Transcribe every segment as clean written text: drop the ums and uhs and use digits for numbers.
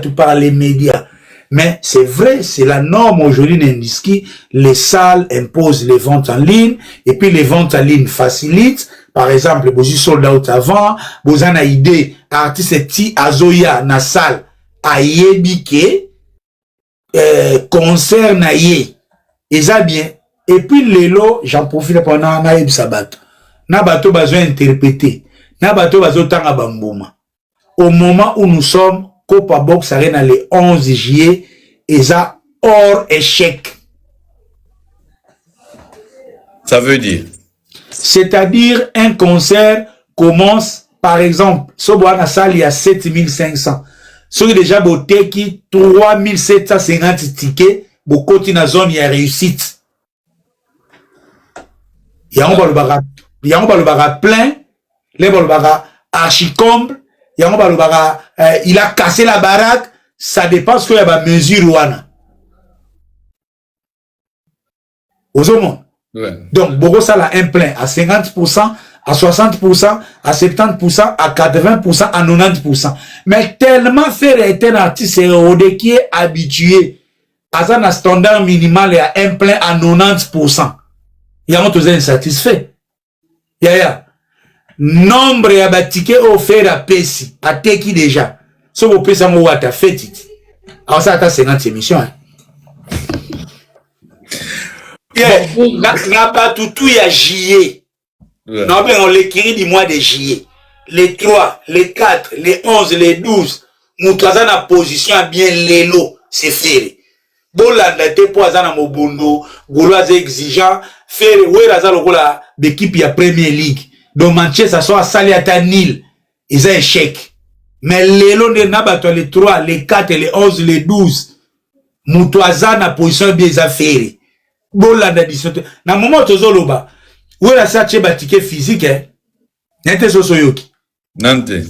Tu parles les médias. Mais c'est vrai, c'est la norme aujourd'hui Nendiski. Les salles imposent les ventes en ligne et puis les ventes en ligne facilitent. Par exemple, vous sold out avant, vous avez une idée, artiste ti azoya na salle ayebike, concert na ye, et ça bien. Et puis lelo, j'en profite pendant na yeb sabato. Na bato besoin interpréter. Na bato besoin tanga bambouma. Au moment où nous sommes, Copa Box Arena le 11 juillet, et ça hors échec. Ça veut dire? C'est-à-dire, un concert commence, par exemple, si on a une salle, il y a 7500. Si on a déjà beauté qui 3750 tickets, beaucoup de zone, il y a réussite. Il y a un balbara plein, les balbara archi-comble, il a cassé la baraque, ça dépend ce qu'il y a des mesures. Aux hommes. Ouais. Donc, beaucoup ça a un plein à 50%, à 60%, à 70%, à 80%, à 90%. Mais tellement faire être un artiste qui est habitué à un standard minimal et à un plein à 90%. Il y a un tous insatisfait. Nombre ya batike offert à Pessi, à Teki déjà. Si vous payez ça, vous avez fait. Alors ça, c'est 50 émissions. N'a pas tout, il y a juillet. Non, mais on l'écrit du mois de juillet. Les 3, les 4, les 11, les 12. Nous avons la position à bien l'élo, c'est fait. Bon, là, t'es pas à Mobundo, Goulois exigeant, faire, ouais, là, l'équipe, il y a Premier League. Donc Manchester soit salé à ta Nil, ils ont échec. Mais les lots de Nabato, les 3, les 4, les 11, les 12, Moutouaza na position bien affaires. Bon là, na moment tozoloba, où la sa tcheba ticket physique, hein? N'était so soyoki. Nante.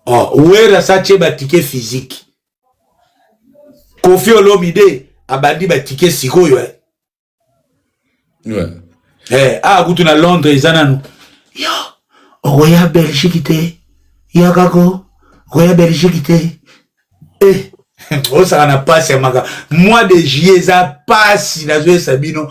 Oh, où la sa tcheba ticket physique. Kofi Olomide, abandi ba ticket sikoyo, hein? Ouais. Goutou na Londres, ils en yo, Roya Belgique te, Yagago, Roya Belgique te. Oh, ça n'a pas c'est maga. Moi de juillet, ça passe, na zoé sabino.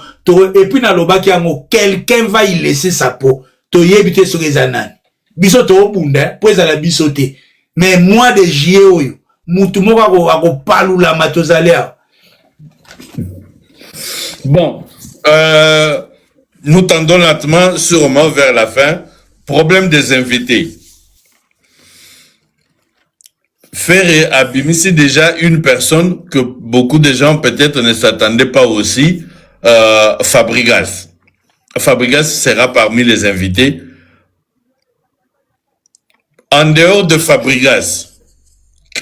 Et puis na loba ki ango, quelqu'un va y laisser sa peau. To yebite sur les ananes. Biso to bunda, pues à la bisote. Mais moi de juillet, oyo, moutou moka ako palou la matozalea. Bon, nous tendons lentement, sûrement vers la fin. Problème des invités. Ferré Abimi, c'est déjà une personne que beaucoup de gens peut-être ne s'attendaient pas aussi. Fabregas. Fabregas sera parmi les invités. En dehors de Fabregas,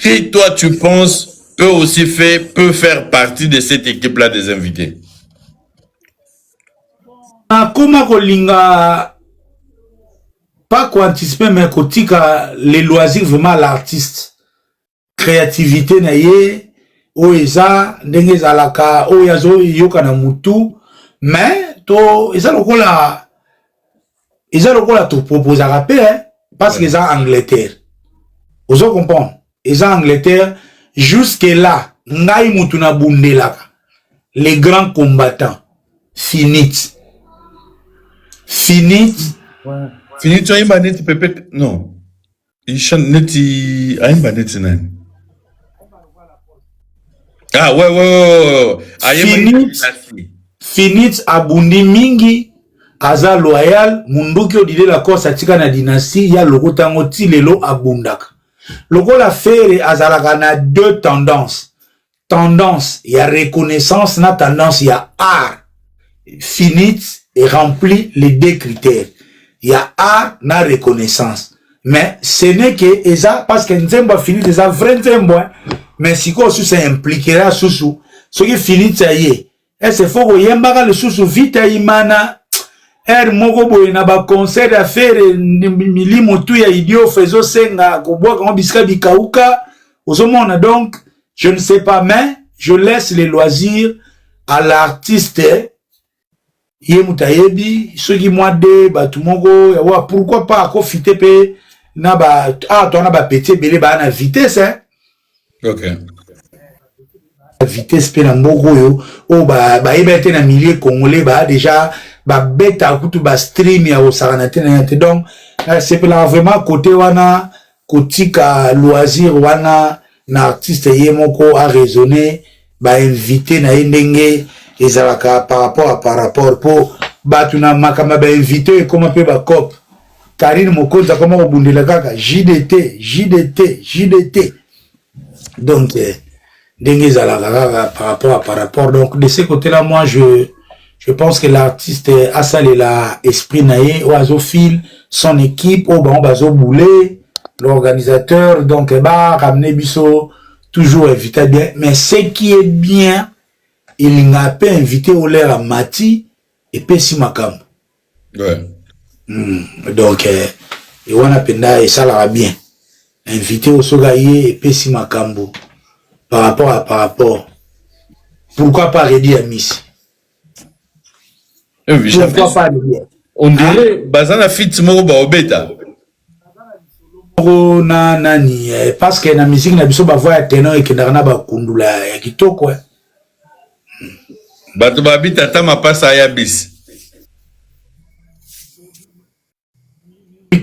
qui toi tu penses peut faire partie de cette équipe-là des invités? Comment kolinga pas anticiper mais kotika les loisirs vraiment l'artiste créativité na ye oeza ndenge zalaka oyazo yoka na mutu mais to eza lokola to proposer rappel parce que ça Angleterre vous comprenez eza Angleterre jusque là ngai mutu na bundelaka les grands combattants finit. Finit, tu as une banette, peut-être. Non. Il chante net, il a une banette, non. Ah, ouais. Finit, abundi mingi, aza loyal, munduki odide la course atika na dynastie, ya loko tango ti lelo abundaka. Loko la faire azalaka na deux tendances. Tendance, il y a reconnaissance, na tendance, il y a art. Finit et remplit les 2 critères. Il y a art na reconnaissance. Mais ce n'est que ça parce que Nzembo a fini déjà vrai Nzembo. Mais si quoi ça impliquera sous ce qui finit ça y est. Et c'est faut que yembaka le sous vite imana. Moko boye na ba concert à faire milimo tu ya idio fezo senga ko bois quand biska bikauka. Ozomona donc je ne sais pas mais je laisse les loisirs à l'artiste. Yé mutayebi ceux qui moi de batu moko ya pourquoi pas ko fité pe na ba toi na ba petit belé ba na vitesse hein. OK. Vitesse pe na moko yo o ba yebete na milieu congolais ba déjà ba beta kutu ba stream ya osarana tena donc c'est pour vraiment côté wana kotika loisir wana na artiste yé moko a raisonner ba invité na ndenge ezalaka par rapport pour batuna makama ba invité comment peut ba cop Karine Mokonza comment obundela kaka JDT donc ndenge ezalaka par rapport donc de ce côté là moi je pense que l'artiste a ça l'esprit naé oazophile son équipe au bon bazo bouler l'organisateur donc bah ramener biso toujours invité bien mais ce qui est bien il n'a pas invité au l'air à Mati et Pessi Makam. Ouais. Donc, et on a penda et ça l'a bien. Invité au Sogaye et Pessi Makambo. Par rapport. Pourquoi pas Redi à Miss? Pourquoi pas Redi? On dirait, Bazana fit moko ba obeta. Nani, parce que la musique n'a pas voix ténor et que n'a pas kundula ya kitoko. Bato babita tama pasa ya bis.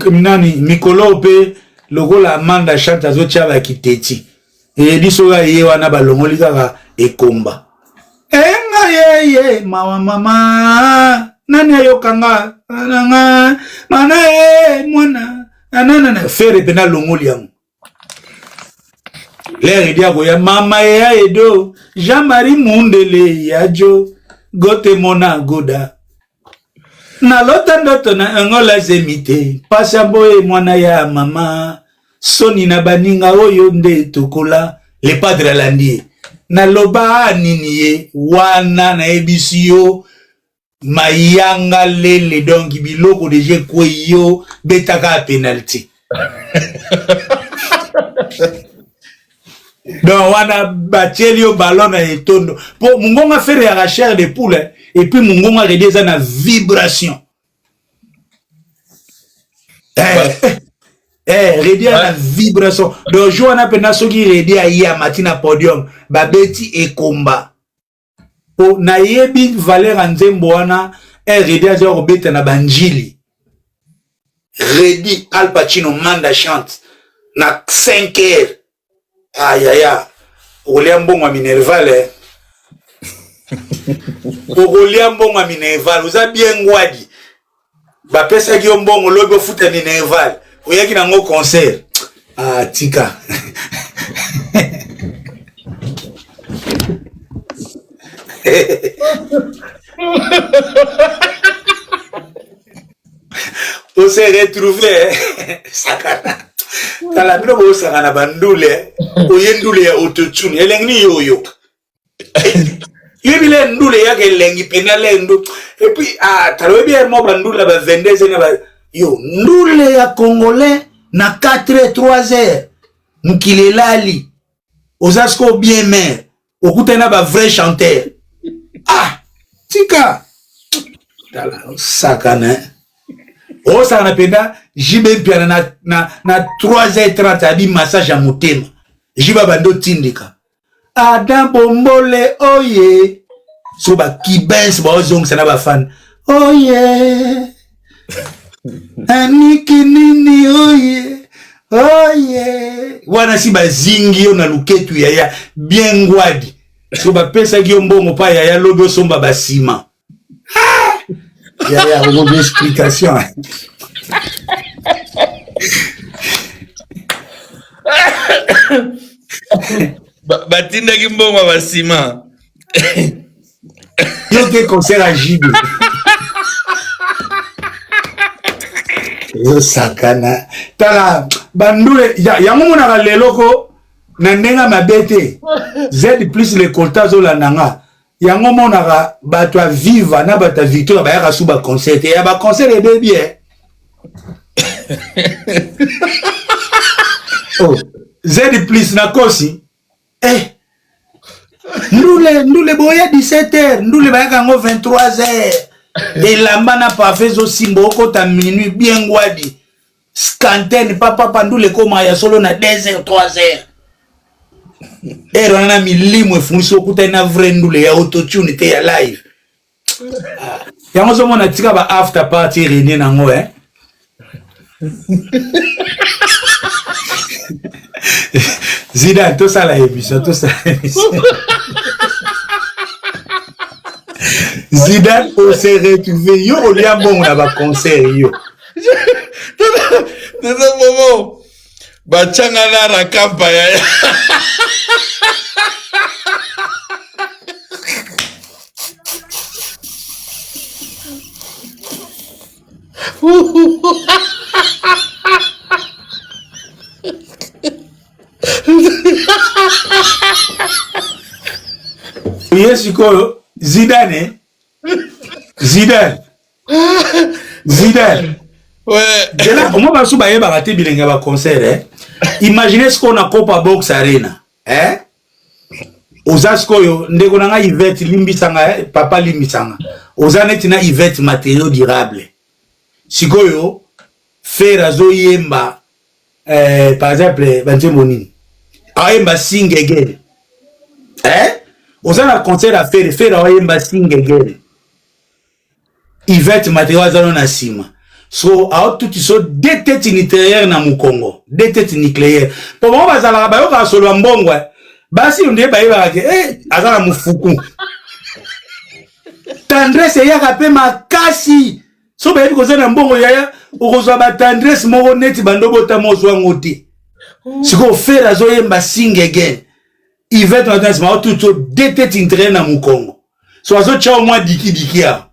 Nani mikolo pe logo la manda chante azo chaba kiteti. Et bisoga ye wana balongoli kaka ekomba. Enga ye mama nani ayokanga nanga mana mwana nanana fere pena longoli yango. L'air dia goya mama ya edo Jean-Marie Mundele ya jo gote mona goda na lota ndoto na ngola zemite pasambo e mwana ya mama soni na baninga oyo nde tokola le padre landie na loba nini ye wana na ebisio mayanga lele donc biloko deje kweyo betaka penalty. Donc, on a battu le ballon à étondo. Pour mon a fait la chair de poule et puis mon a réduit ça na vibration. Réduit la vibration. Donc, je on a peine ceux qui réduit à hier matin podium. Babeti et combat. Pour na yebi valeur en zemboana réduit à genre bête na banjili. Réduit Al Pacino manda chante na 5 heures. Aïe aïe aïe, Oliambon à Minerval, Oliambon à Minerval, vous avez bien guadi. Bapesa qui ont bon au logo foot à Minerval, vous y a qui n'a pas concert. Ah, tika. On s'est retrouvé, Sakana. Dans la bino bo sanga bandule oyendule ya autotune elengni yoyo yebile ndule ya kelengi penale ndu et puis talo bien mo bandule ba 22 na ba yo ndule ya congolais na 4-3 mukilelali ozasko bien mère okutena ba vrai chanteur tika dala sakana. Oh, ça n'a pas j'y bien na 3h30 à dit massage à motema. J'y va bando tindika. Adam bombole oye. So ba kibens ba ozong ça n'a pas fan. Oye. Aniki nini oye. Oye. Wana si ba zingi yo na luketu ya bien ngwadi. So ba pesa ki mbongo pa ya logo somba ba sima. Il y a une explication. Batinda ki mbongo ba sima. Yo ke concert à JB. Yo sakana. Tala bandule yango mona leloko na ndenga mabete. Z plus les coltas zo la nanga. Yango mona bato a viva na bato victoire ba ya suba concert ya ba concert e bien. Oh, Z plus na kosi. Nous les boya 17h, nous les bayaka ngo 23h. Et la mana pa fait au simbo kota minuit bien gwadi. Scanten papa pandu le koma ya solo na 2h 3h. Et on a mis limo funso kuta na vrai ndule ya autotune te ya live. Yango zo mona tika ba after party rene nango Zidane, tout ça la émission, tout ça la émission. Zidane, on s'est retrouvé, yo, on y a bon, on a un concert, yo. Dans un moment, Bachangana la campagne. Yes, Zidane. Ouais. De là, on va souba yeba raté bilinga ba concert. Imaginez ce qu'on a Copa Box Arena. Ozasko yo ndeko nanga Yvette limbisanga papa limbisanga. Ozaneti na Yvette matériaux durables. Sikoyo faire zo yemba par exemple bantemoni. Ayemba sing again. Ozana concert à faire ayemba sing again. Yvette matériaux zano na sima. So out tout so deux têtes nucléaires na Mukongo, deux têtes nucléaires. Pour moi bazala ba yo ka solo mbongo. Basi onde ba yeba ke azala mufuku. Tendresse ya kape makasi. So ba yebi kozana mbongo yaya okozwa ba tendresse moko neti bandobota mozwa ngoti. Siko faire azo yemba sing again. Yvette matériaux ma tout so deux têtes nucléaires na Mukongo. So azo chao mwa diki ya.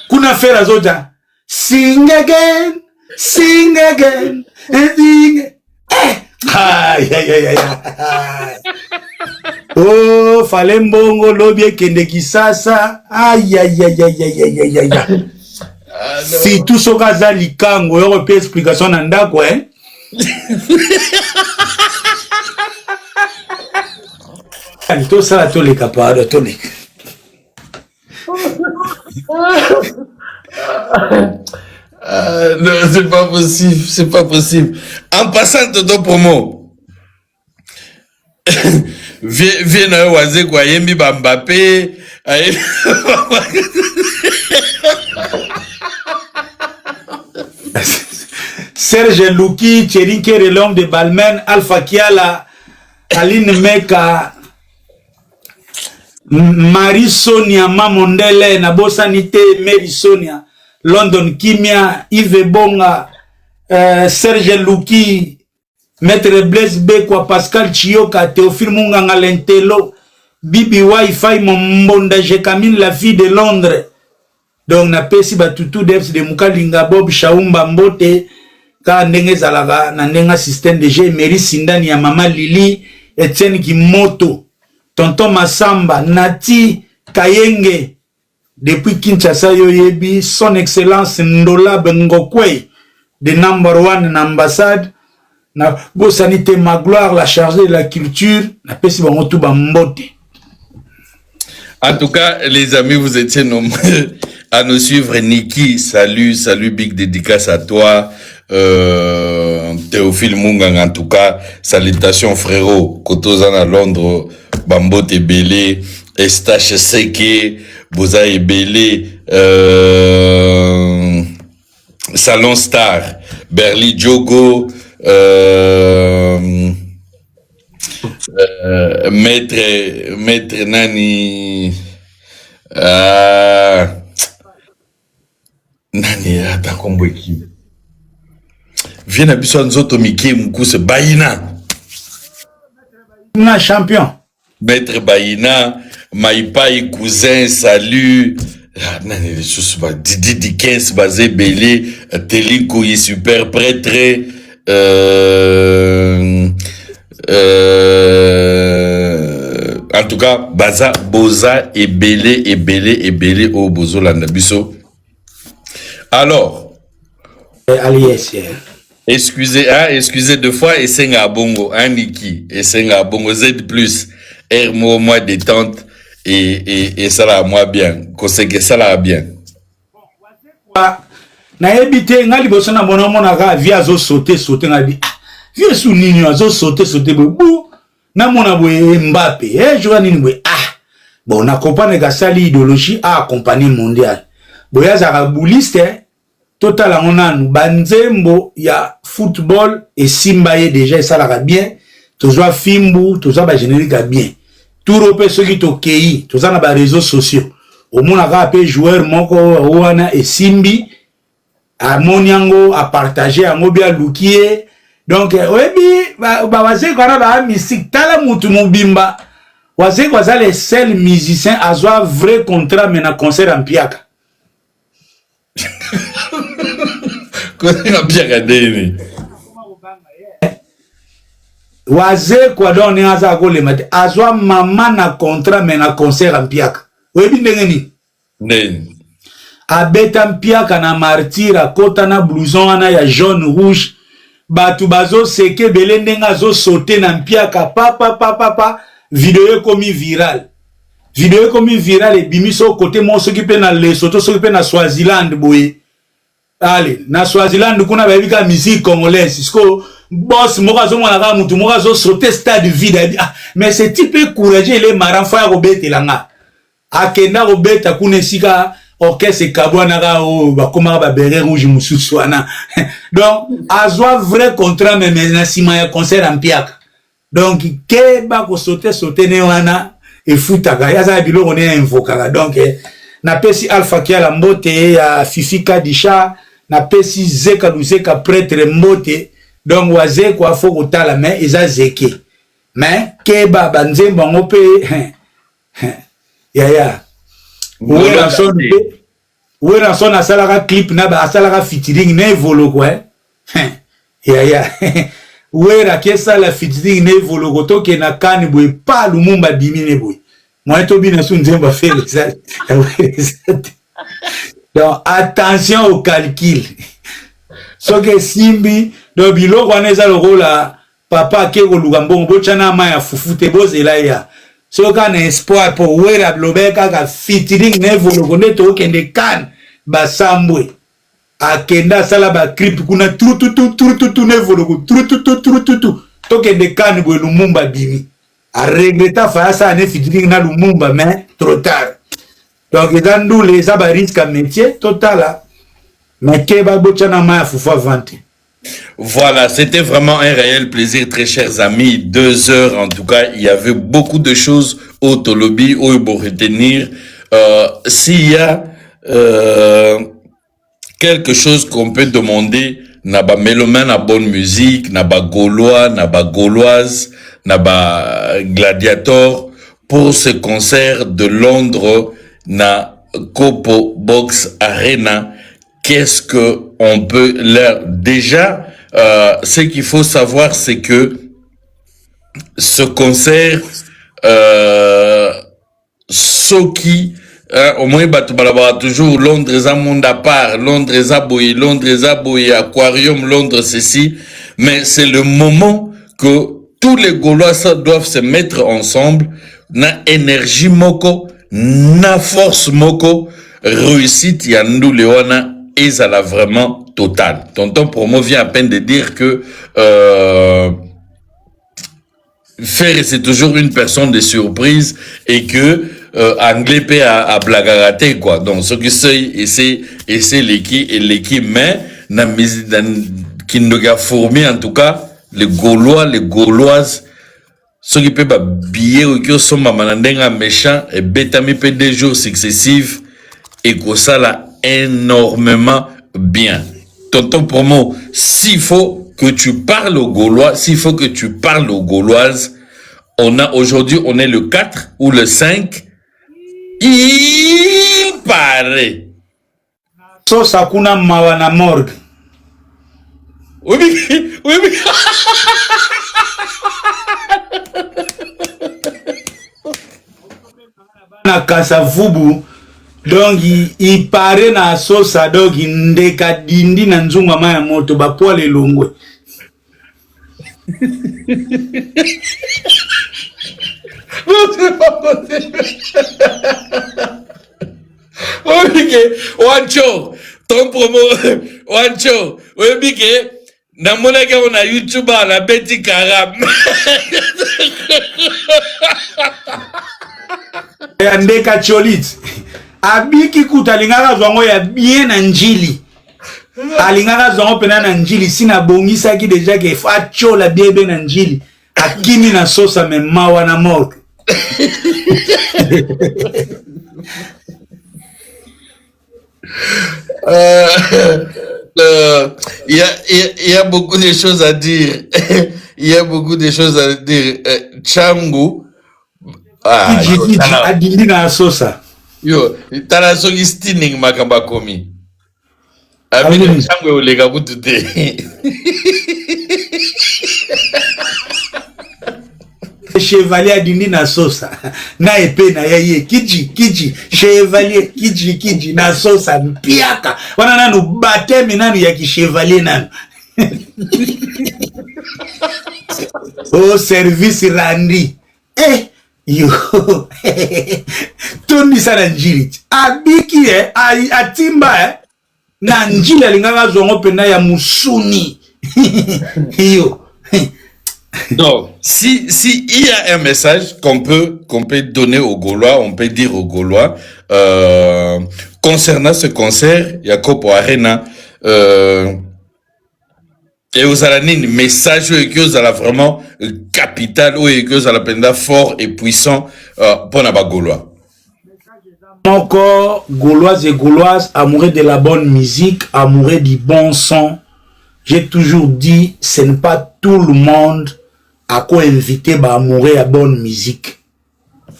Kuna faire azota sing again and sing. Oh fallait mbongo lobie kende kisasa si tout so kaza likango yo pe explication na ndako tout ça tout les capables tout les non, c'est pas possible, c'est pas possible. En passant de promo, viens à Oazé quoi, Yembi Mbappé. Serge Louki, Thierry Kere, l'homme de Balmain, Alpha Kiala, Aline Meka, Marie Sonia Mamondele, Nabosanite, Mary Sonia, London Kimia, Yves Bonga, Serge Louki, Maître Blaise Bekwa, Pascal Chioka, Théophile Munganga Lentelo, Bibi Wi-Fi, Mbonda Jekamine, la fille de Londres. Donc, na pesi batutu deps de Mukalinga Bob Shaumba Mbote, ka ndenge zalaga, na ndenga système de G, Mary Sindani ya Mama Lili, Etienne Kimoto, Tonton Massamba, Nati Kayenge, depuis Kinshasa Yoyebi, son excellence Ndola Bengokwe, de number one en ambassade, na Bosanité Magloire, la chargée de la culture, na pesi bangotu bambote. En tout cas, les amis, vous étiez nombreux à nous suivre. Niki, salut, big dédicace à toi. Théophile Mungang, en tout cas, salutations frérot. Kotozan à Londres, Bambo Tebele, Estache Seke, Boza Ebele, Salon Star, Berli Djogo, Maître Nani, Nani, attends, combo équipe. Viens à Bisson Zoto Miki, Moukouse, Baïna. Na champion. Maître Baïna, Maïpaï, cousin, salut. Les choses, Didi Dickens, Bazé Belé, Telinko, super prêtre, en tout cas, Baza, Boza, et Belé, au Bozo Landabiso. Alors, excusez deux fois, et c'est Ngabongo, Niki, et c'est Ngabongo, Z+, R, moi détente, et ça là, moi bien, que ça là bien. Na ebite ngali bosona mona ka via zo sauter ngali via sou nini zo sauter bu na mona boye Mbappé joua nini boye bon na comprendre ka sali idéologie a compagnie mondiale boya za bouliste total onanu banzembo ya football et simba ye déjà ça la bien toujours fimbu toujours ba générique bien tout repé ceux qui to kei toujours na ba réseaux sociaux au mona ka pe joueur moko wana et simbi à moniango à partager à mobile lukie donc webi ba wazé kwana ba musique tala mutu mubimba wazé kwa les seuls musiciens à avoir vrai contrat mais na concert en piaka concert en piaka deni wazé kwa don ngaza ko le mate azwa mama na contrat mais na concert en piaka webi ndengeni ndeni abeta mpiaka na martyr kota na blouson wana ya jaune rouge batu bazo seke bele ndenga zo sauter na mpiaka pa vidéo komi viral e bimiso côté mo soki pe na Lesotho soki pe na Swaziland boye allez na Swaziland kuna ba bika musique congolaise isko boss moko zo mona ka mutu moko zo sauter stade vide mais c'est type courageux il est marrant fa robeta langa akenda robeta kuna sika orchestre kabwana ka o ba koma ba beret rouge mususu wana donc azwa vrai contrat mais na sima ya concert en piaka donc ke ba ko sauter ne wana e futaka ya za biloko ne invoka donc na pesi Alpha Kiala mbote ya Fifika Disha na pesi Zeka Luzeka prêtre mbote donc waze kwa fo kotala mais eza zeke mais ke ba banzembo ngope ya Où est son asalaka clip na ba asalaka featuring na evolo quoi ya où est la kesa la featuring na evolo koto ke na kani boy pa lumumba dimine boy moi to bina su nzemba faire ça donc attention au calcul so que simbi do biloko wana eza lokola papa ke ko lugambo bochana ma ya fufute bozela ya so kana espoir pour wera blobeka ka featuring nevo lokonde to kende kan basambwe akenda sala ba clip kuna trututu nevo loko trututu to kende kan bo Lumumba bimi a regreta fa ça ne featuring na Lumumba mais trop tard donc dans nous les abarisques à métier total mais ke ba bochana ma fufu vente. Voilà, c'était vraiment un réel plaisir, très chers amis. 2 heures, en tout cas, il y avait beaucoup de choses au Tolobi, au pour retenir. S'il y a quelque chose qu'on peut demander, naba mélomane à bonne musique, naba gaulois, naba gauloise, naba gladiator, pour ce concert de Londres, na Kopo Box Arena, qu'est-ce que on peut leur déjà ce qu'il faut savoir c'est que ce concert Soki au moins toujours Londres à monde à part, Londres à Boy, Aquarium, Londres ceci, mais c'est le moment que tous les Gaulois doivent se mettre ensemble, na énergie moko, na force moko, réussite yandu leona et ça l'a vraiment total. Tonton Promo vient à peine de dire que Ferre c'est toujours une personne de surprise et que anglais peut à blagarate quoi. Donc ce que c'est et c'est l'équipe mais qui nous a formé en tout cas les Gaulois, les Gauloises ceux qui peuvent billet ou qui sont mamanandenga méchant et bétami peut des jours successifs et que ça là énormément bien. Tonton Promo, s'il faut que tu parles aux Gaulois, s'il faut que tu parles aux Gauloises, Aujourd'hui, on est le 4 ou le 5. Il paraît. So sakuna mawana morgue. Oui, oui. Na Kasavubu, donc il paraît na sosa, donc il ndeka dindi na nzunga maya moto, ba poile longwe. Non, c'est pas possible. Ok, Wancho, ton promo, Wancho, oui, Bike, na monaka on a YouTube, la Betty Karam. Ndeka cholit. Abiki kutalingaka zongo ya bien na njili. Alingaka zongo pena na njili, sina bongisa ki deja ke fa chola bebe na njili. Akimi na sosa me mawa na morgue. Il y a beaucoup de choses à dire. Il y a beaucoup de choses à dire. Changu. Adindi na sosa. Yo, tala songi stinning makamba komi. Amine Changu olega kutute. Chevalier adindi na sosa. Na epe na yeye kiji chevalier kiji na sosa mpiaka. Wana nanu batemi nanu ya ki chevalier nanu. Oh service randi. Yo. Toni sana njili. Abiki atimba na njili alinganga zongo pena ya musuni. Yo. Donc, si il y a un message qu'on peut donner aux Gaulois, on peut dire aux Gaulois, concernant ce concert, Jacopo Arena, et aux alanines, message que vous allez vraiment capital, ou que vous allez penda fort et puissant, pour la Gaulois. Encore, Gaulois et Gauloises, amoureux de la bonne musique, amoureux du bon son, j'ai toujours dit, ce n'est pas tout le monde à quoi inviter bah amoureux à bonne musique.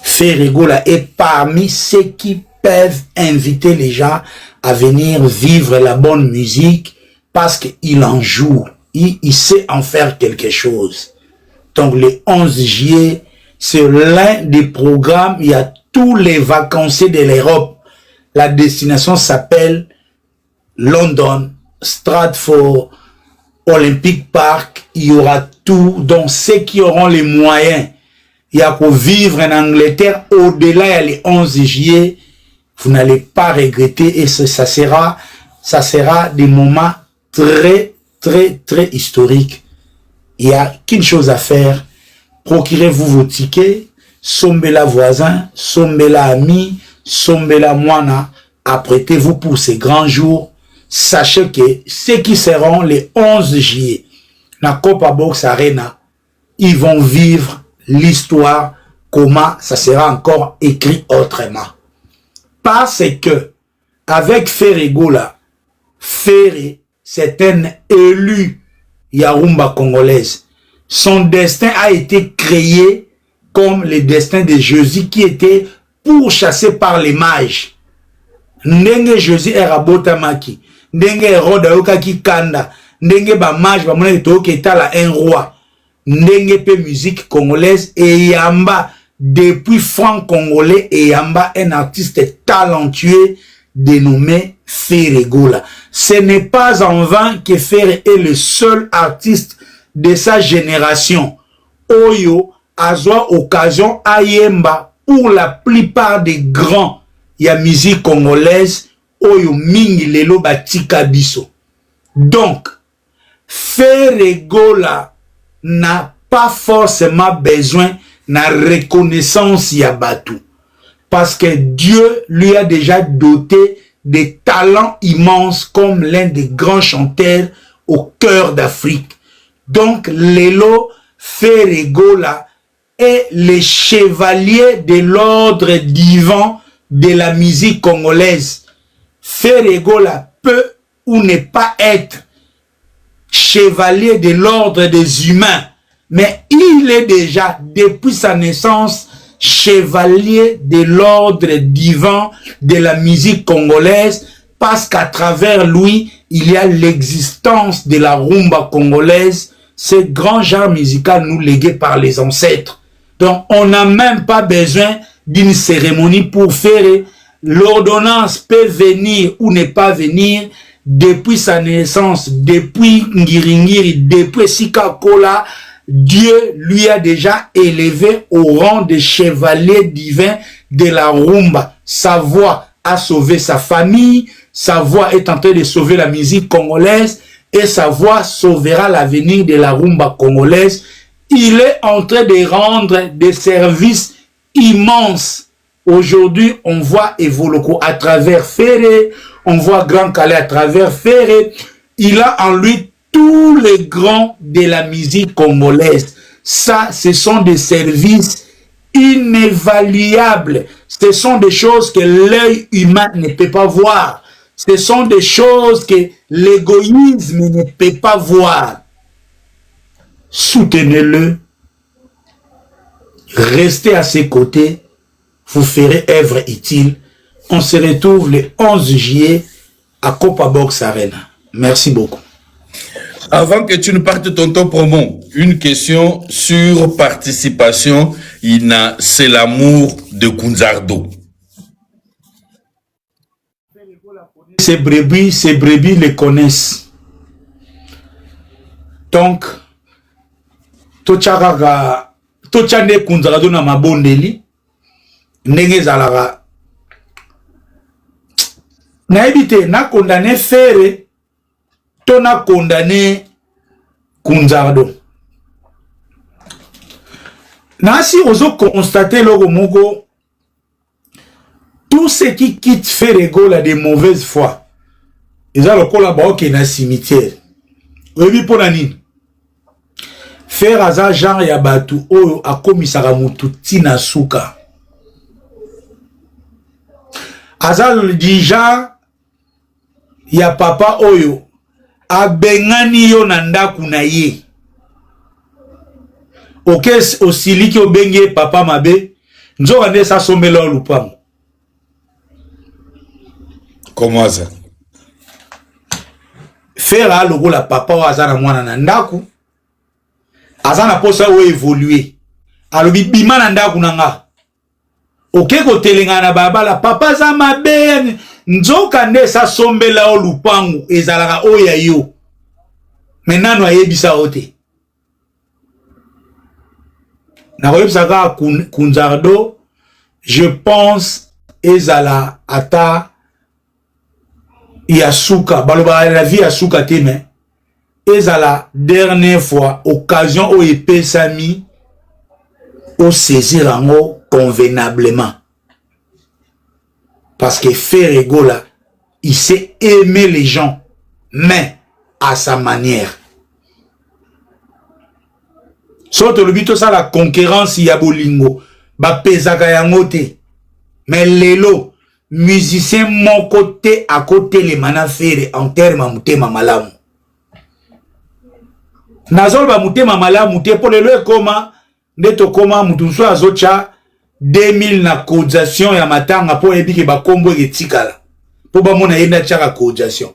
Ferregola est parmi ceux qui peuvent inviter les gens à venir vivre la bonne musique parce qu'il en joue. Il sait en faire quelque chose. Donc le 11 juillet, c'est l'un des programmes, il y a tous les vacanciers de l'Europe. La destination s'appelle London, Stratford, Olympic Park, il y aura tout. Donc ceux qui auront les moyens, il y a pour vivre en Angleterre, au-delà, il y a les 11 juillet, vous n'allez pas regretter et ça sera des moments très historiques. Il n'y a qu'une chose à faire, procurez-vous vos tickets, sombez-la voisin, sombez-la ami, sombez-la moina, apprêtez-vous pour ces grands jours. Sachez que ceux qui seront les 11 juillet, na Copa Box Arena, ils vont vivre l'histoire, comment ça sera encore écrit autrement. Parce que, avec Ferregola, Ferre, c'est un élu Yarumba congolaise. Son destin a été créé comme le destin de Jésus qui était pourchassé par les mages. Ndenge Jésus est rabotamaki. Ndenge Hérode ayokaki kanda. Ndenge ba mage ba mona toke etala un roi. Ndenge pe musique congolaise et yamba depuis franc congolais et yamba un artiste talentueux dénommé Ferregola. Ce n'est pas en vain que Ferre est le seul artiste de sa génération. Oyo azwa occasion ayemba pour la plupart des grands ya musique congolaise oyo mingi lelo batika biso. Donc Ferregola n'a pas forcément besoin na reconnaissance ya batu parce que Dieu lui a déjà doté des talents immenses comme l'un des grands chanteurs au cœur d'Afrique. Donc lelo Ferregola est le chevalier de l'ordre divin de la musique congolaise. Ferregola peut ou ne pas être chevalier de l'ordre des humains, mais il est déjà, depuis sa naissance, chevalier de l'ordre divin de la musique congolaise, parce qu'à travers lui, il y a l'existence de la rumba congolaise, ce grand genre musical nous légué par les ancêtres. Donc, on n'a même pas besoin d'une cérémonie pour faire. L'ordonnance peut venir ou ne pas venir depuis sa naissance, depuis Ngiringiri, depuis Sikakola. Dieu lui a déjà élevé au rang de chevalier divin de la rumba. Sa voix a sauvé sa famille, sa voix est en train de sauver la musique congolaise et sa voix sauvera l'avenir de la rumba congolaise. Il est en train de rendre des services immenses. Aujourd'hui, on voit Evoloko à travers Ferré, on voit Grand Calais à travers Ferré. Il a en lui tous les grands de la musique congolaise. Ça, ce sont des services inévaluables. Ce sont des choses que l'œil humain ne peut pas voir. Ce sont des choses que l'égoïsme ne peut pas voir. Soutenez-le. Restez à ses côtés. Vous ferez œuvre utile. On se retrouve le 11 juillet à Copa Box Arena. Merci beaucoup. Avant que tu ne partes tonton promo, une question sur participation. C'est l'amour de Kunzardo. Ces brebis les connaissent. Donc, Tochane Kunzardo na mabondeli, ndenge zalaka. Na évité, na condamné Ferré, ton a condamné Kunzardo. Nasi ozo constater logo moko, tout ce qui quitte Ferrego là de mauvaise foi, ils ont le col là-bas qui est dans le cimetière. Oui, pour la nini. Faire aza genre ya batu oyo akomisaka mutu tina suka. Aza déjà ya papa oyo abengani yo na ndaku na ye. Ok, osiliki obenge papa mabe, nzoka nde sa sombela o lupango. Comment ça? Faire a logo la papa wa aza na mwana na ndaku, aza na posa o évoluer. Alobi bima na ndaku na nga. Ok, ko telenga na babala, papa za mabe, nzoka nde sa sombela o lupango, ezalaka o ya yo. Menano ayebisa ote. Na Kunzardo, je pense, ezala ata Yasuka, baloba la vie Yasuka teme, ezala dernière fois, occasion au épée sami, au saisir en convenablement. Parce que Ferrego là, il sait aimer les gens, mais à sa manière. Soto le bito ça la concurrence ya bolingo ba pesaka yango te mais lelo musicien mon côté à côté les manafere en terme mutema malamu nazol ba mutema malamu te pour lelo koma ndeto koma mutu so azocha 2000 na cotisation ya matanga po ebiki ba kombo etikala po ba mona yenda chaka cotisation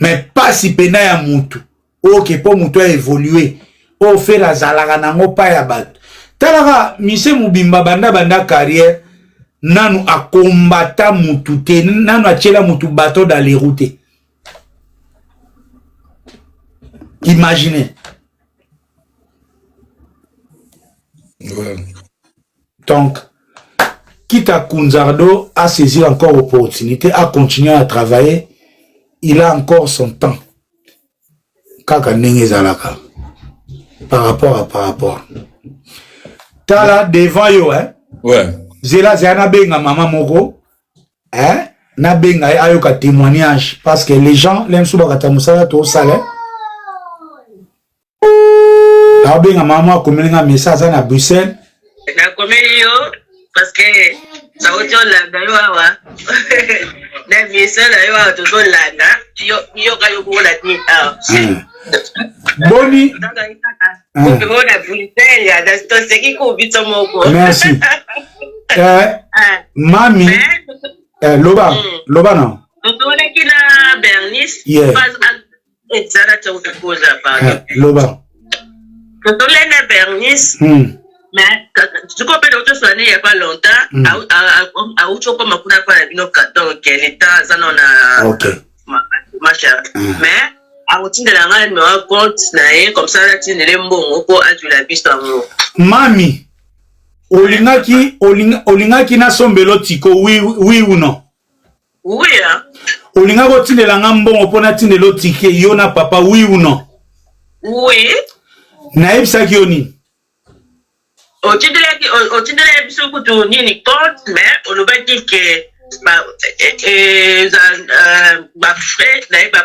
mais pas si pena ya mutu OK po mutu a évoluer o fait la zalaka nango pa ya bato talaka mise mubimba banda carrière nanu a combattre mutu te nanu a tchela mutu bateau dans les routes. Imaginez. Ouais. Donc quitte à Kunzardo a saisi encore l'opportunité à continuer à travailler, il a encore son temps kaka ndenge zalaka. Par rapport. Tala devant yo, hein? Ouais. Zela zana benga maman moko, hein? Na benga ayoka témoignage parce que les gens l'aiment sous la musala to sale. Na benga maman komelinga message na Bruxelles. Na komeli yo parce que ça auto la gayo awa. na miesa na yo atoto lana yo kayo ko la ni Boni. Ona Bruxelles ya da sto seki ko bito moko. Merci. Mami. Loba non. Toto na kina Bernice. Pas ezara tsa kuza pa. Loba. Toto na Bernice. Mais tu comprends d'autres soigner il y a pas longtemps à autre comme kuna kwa bino carton que l'état ça non a OK machin mais à routine de la main me rend compte na comme ça là tu ne les mbongo ko atu la piste amour mami olingaki na sombelo tiko oui ou non oui hein olinga ko tindela mbongo pona tindelo tike yo na papa oui ou non oui na ebisaki oni au titre de l'émission que tu n'y compte, mais on va dire que ma frère, mais au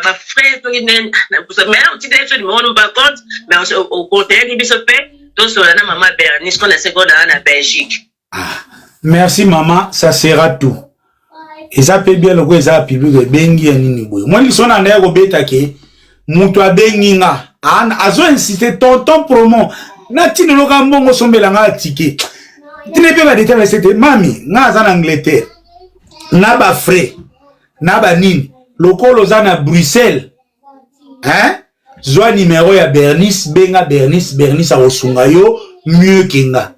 titre de l'émission, on ne pas compte, mais au contraire, il se fait, tout sur la maman Bernice, qu'on a seconde en Belgique. Merci maman, ça sera tout. Et ça peut bien le quoi, ça public bengi ya nini boy. Moi, ils sont en air au bêta qui, moutoua bengi nga, azo incité tonton promo. Na tini loka mbongo sombela nga tike. Tine pe ba détail c'était mami nga za na Angleterre. Na ba frais. Na ba nini. Lokolo za na Bruxelles. Hein? Zwa numéro ya Bernice, benga Bernice a osunga yo mieux que nga.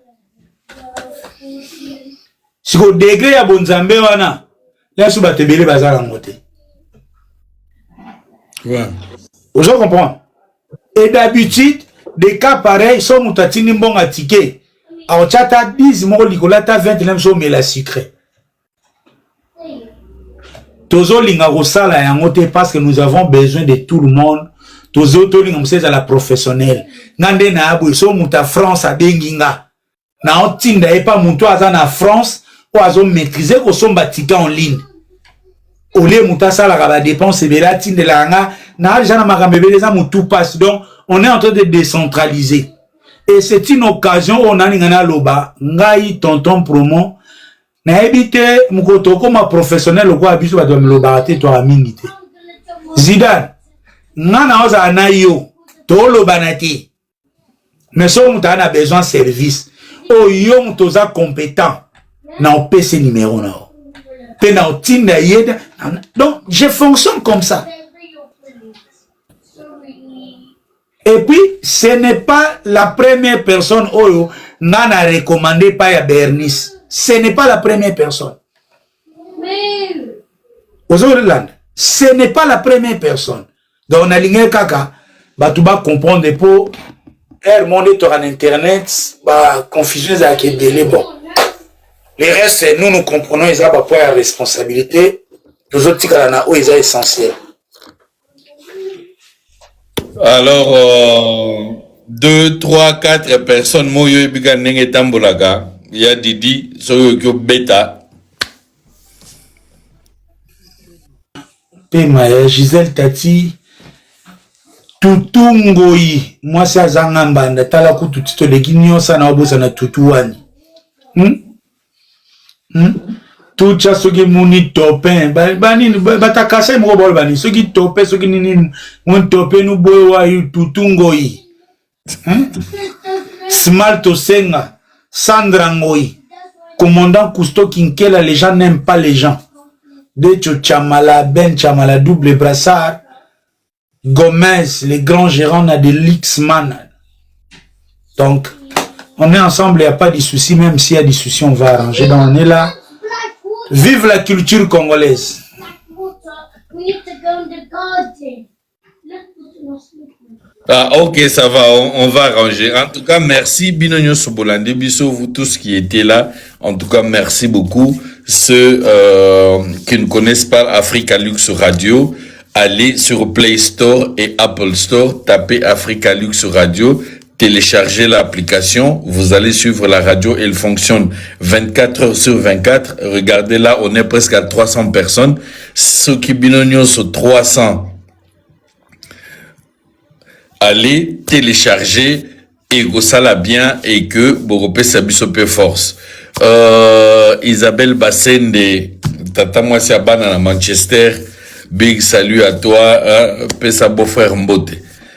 Siko degré ya bonzambe wana. Ya suba tebele bazala ngote. Ouais. Vous comprenez? Et d'habitude des cas pareils, sont moutatini mbonga ticket. Alors, tchata 10, mon likolata 20, même so mais la sucré. Tozo linga rosala yangote parce que nous avons besoin de tout le monde. Tozo to linga mseza la professionnelle. Ngande na abu so muta France a benginga. Na otinda e pa muntu aza na France ou azo maîtriser ko somba ticket en ligne. Olé muta sala ka ba dépense bela tinde la nga na jana makambe beleza mutu passe donc on est en train de décentraliser. Et c'est une occasion où on a n'ingana loba, ngai tonton promo, na ebite mukoto comme professionnel ou quoi biso ba do loba te to amingite. Zidane, ngana oza na yo, to loba na ti. Mais so muta na besoin de service. O yo mutoza compétent na opc numéro na. Pe na otinda yeda. Donc je fonctionne comme ça. Et puis, ce n'est pas la première personne où on a recommandé par Bernice. Ce n'est pas la première personne. Ce n'est pas la première personne. Donc, on a ligné kaka. Tu vas comprendre pour elle monde en internet. Confusion à qui délai bon. Les restes, nous comprenons ils ont pas la responsabilité. Les autres ils sont essentiels. Alors, 2, 3, 4 personnes, moyo ebiga nenge tambolaga, ya Didi, soyo beta. Pema ya Gisèle Tati, tutungoi, moi c'est azangamba, tala ku tutito de ginyo sana obosa na tutuani. Tucha soki muni topin bani batakase mo bol bani soki topé soki nini mon topé nu boya yu tutungoi Smart Osenga Sandra Ngoi commandant Cousteau Kinkela. Les gens n'aiment pas les gens de Chamala Ben Chamala double brassard Gomez les grands gérants a des Lixman. Donc on est ensemble, il n'y a pas de souci, même s'il y a des soucis on va arranger. Donc on est là. Vive la culture congolaise. Ah, ok, ça va, on va arranger. En tout cas, merci Binonyo Sobolande, Bisso, vous tous qui étaient là. En tout cas, merci beaucoup. Ceux qui ne connaissent pas Africa Lux Radio, allez sur Play Store et Apple Store, tapez Africa Lux Radio. Téléchargez l'application, vous allez suivre la radio, elle fonctionne 24 heures sur 24. Regardez là, on est presque à 300 personnes. Ceux qui binonio sur 300, allez télécharger et go sala bien et que Boropé Sabisope force. Isabelle Bassende Tata moi c'est à Manchester. Big salut à toi, hein, pesa beau-frère Mbote.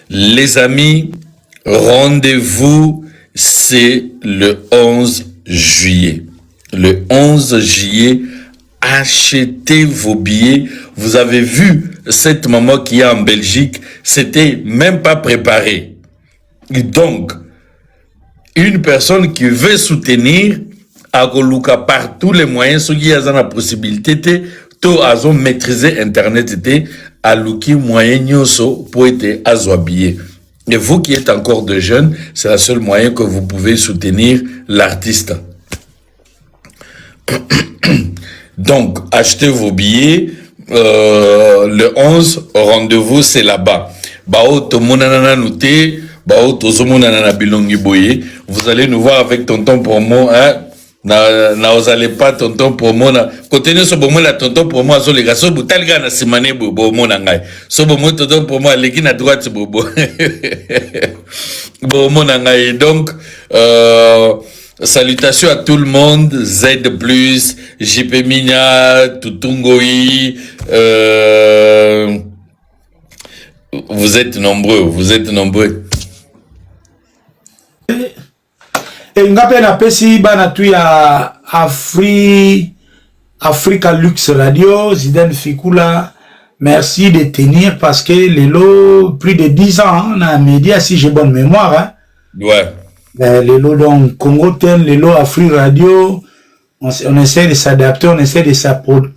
Les amis, rendez-vous, c'est le 11 juillet. Le 11 juillet, achetez vos billets. Vous avez vu cette maman qui est en Belgique, c'était même pas préparé. Donc, une personne qui veut soutenir, à Goluka par tous les moyens, ceux qui ont la possibilité, tout à maîtriser Internet, à l'ouki moyen pour être habillé. Et vous qui êtes encore de jeunes, c'est le seul moyen que vous pouvez soutenir l'artiste. Donc, achetez vos billets. Le 11, rendez-vous, c'est là-bas. Vous allez nous voir avec tonton promo, hein? Vous allez pas tonton promo na côté ne so bomo la tonton promo so les gars so butalga na simane bomo na ngai so bomo tonton promo leki na droite bobo bomo na ngai. Donc salutations à tout le monde, Z+, JP Minya, Tutungoi, vous êtes nombreux. Et ngape na pesi bana tu ya Africa Lux Radio, Zidane Fikula, merci de tenir parce que les lots, plus de 10 ans, hein, dans les médias, si j'ai bonne mémoire, hein. Ouais. Les lots donc Congo Tel, les lots Africa Radio, on essaie de s'adapter, on essaie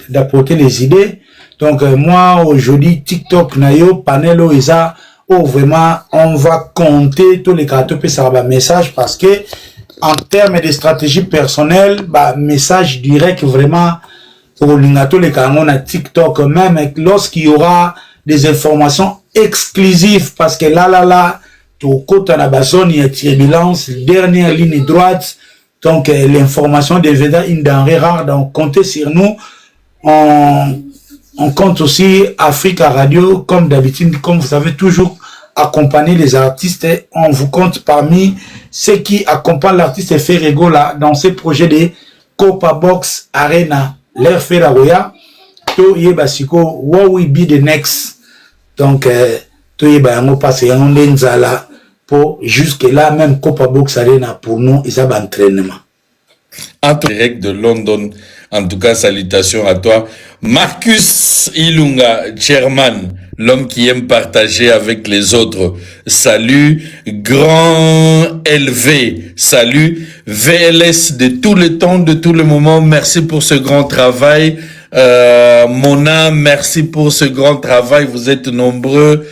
d'apporter les idées. Donc moi aujourd'hui TikTok nayo panelo isa oh vraiment on va compter tous les cartes pour ça va message parce que en termes de stratégie personnelle, bah message direct vraiment pour l'ingato les canons à TikTok même lorsqu'il y aura des informations exclusives parce que là tout côté à la zone il y a turbulence dernière ligne droite donc l'information deviendra une denrée rare donc comptez sur nous. On compte aussi Africa Radio, comme d'habitude, comme vous savez, toujours accompagner les artistes. On vous compte parmi ceux qui accompagnent l'artiste Ferrego là, dans ce projet de Copa Box Arena. L'air fait la roya. To yebasiko, what will be the next? Donc, to yebayango passe yango nzala pour jusque là, même Copa Box Arena pour nous, ils ont un entraînement. En direct de London, en tout cas, salutations à toi. Marcus Ilunga, chairman, l'homme qui aime partager avec les autres. Salut, grand LV. Salut, VLS de tout le temps, de tout le moment. Merci pour ce grand travail. Mona, merci pour ce grand travail. Vous êtes nombreux.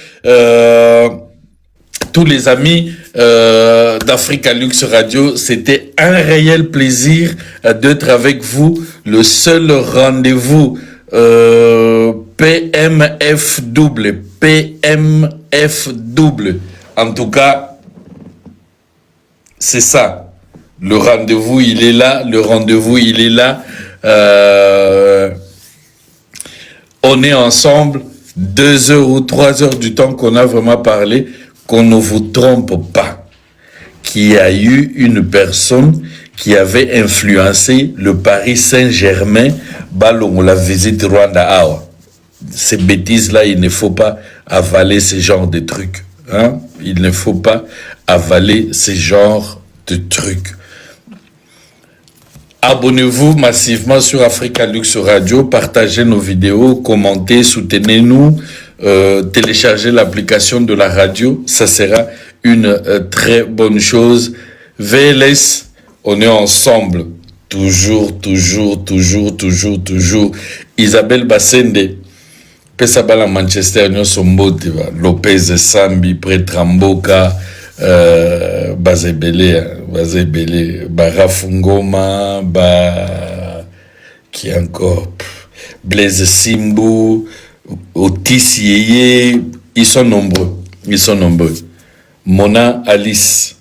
Tous les amis d'Africa Lux Radio, c'était un réel plaisir d'être avec vous. Le seul rendez-vous PMF double. En tout cas, c'est ça. Le rendez-vous, il est là. On est ensemble 2 heures ou 3 heures du temps qu'on a vraiment parlé. Qu'on ne vous trompe pas, qu'il y a eu une personne qui avait influencé le Paris Saint-Germain, ballon la visite Rwanda Awa. Ces bêtises-là, il ne faut pas avaler ce genre de trucs. Hein? Il ne faut pas avaler ce genre de trucs. Abonnez-vous massivement sur Africa Lux Radio, partagez nos vidéos, commentez, soutenez-nous. Télécharger l'application de la radio, ça sera une très bonne chose. VLS, on est ensemble, toujours. Isabelle Bassende, Pesabala Manchester, Lopez Sambi, Pretramboka, Bazebele, Barafungoma, qui encore, Blaise Simbu, Otis Yeye, ils sont nombreux. Mona Alice,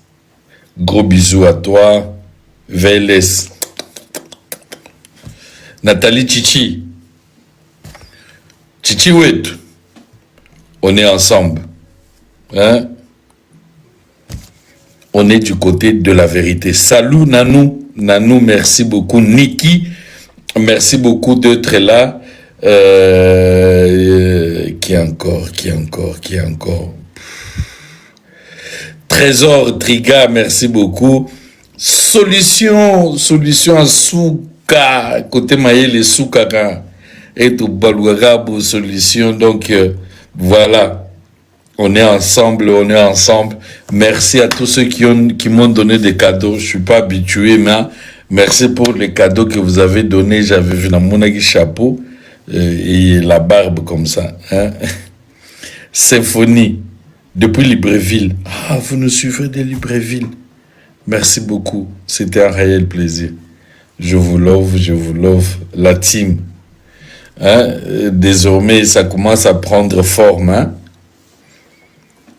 gros bisous à toi. VLS. Nathalie Chichi Wet. On est ensemble. Hein? On est du côté de la vérité. Salut Nanou, merci beaucoup. Niki, Merci beaucoup d'être là. Qui encore? Trésor Triga, merci beaucoup. Solution à Souka, côté Maïe, les Soukara, et tout Balouarabo, solution. Donc, voilà. On est ensemble. Merci à tous ceux qui m'ont donné des cadeaux. Je suis pas habitué, mais merci pour les cadeaux que vous avez donnés. J'avais vu dans mon chapeau et la barbe comme ça. Hein? Symphonie, depuis Libreville. Ah, vous nous suivez de Libreville. Merci beaucoup. C'était un réel plaisir. Je vous love. La team. Hein? Désormais, ça commence à prendre forme. Hein?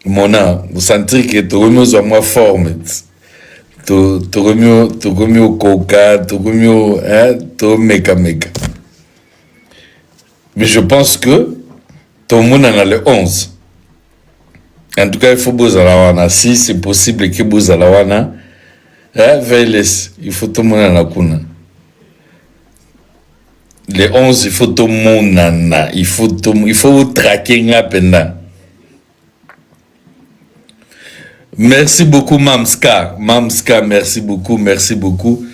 Mona, vous sentez que tu remis à moi forme. Tu remis au coca, tu remis au meka. Mais je pense que tout le monde en a le 11. En tout cas, il faut Bozalawana. Si c'est possible que Bozalawana, il faut tout le monde en a kuna. Les 11, il faut tout le monde en a. Il faut traquer un pendant. Merci beaucoup, Mamska, merci beaucoup.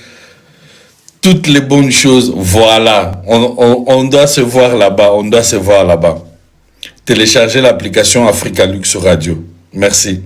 Toutes les bonnes choses, voilà. On doit se voir là-bas. Téléchargez l'application Africa Lux Radio. Merci.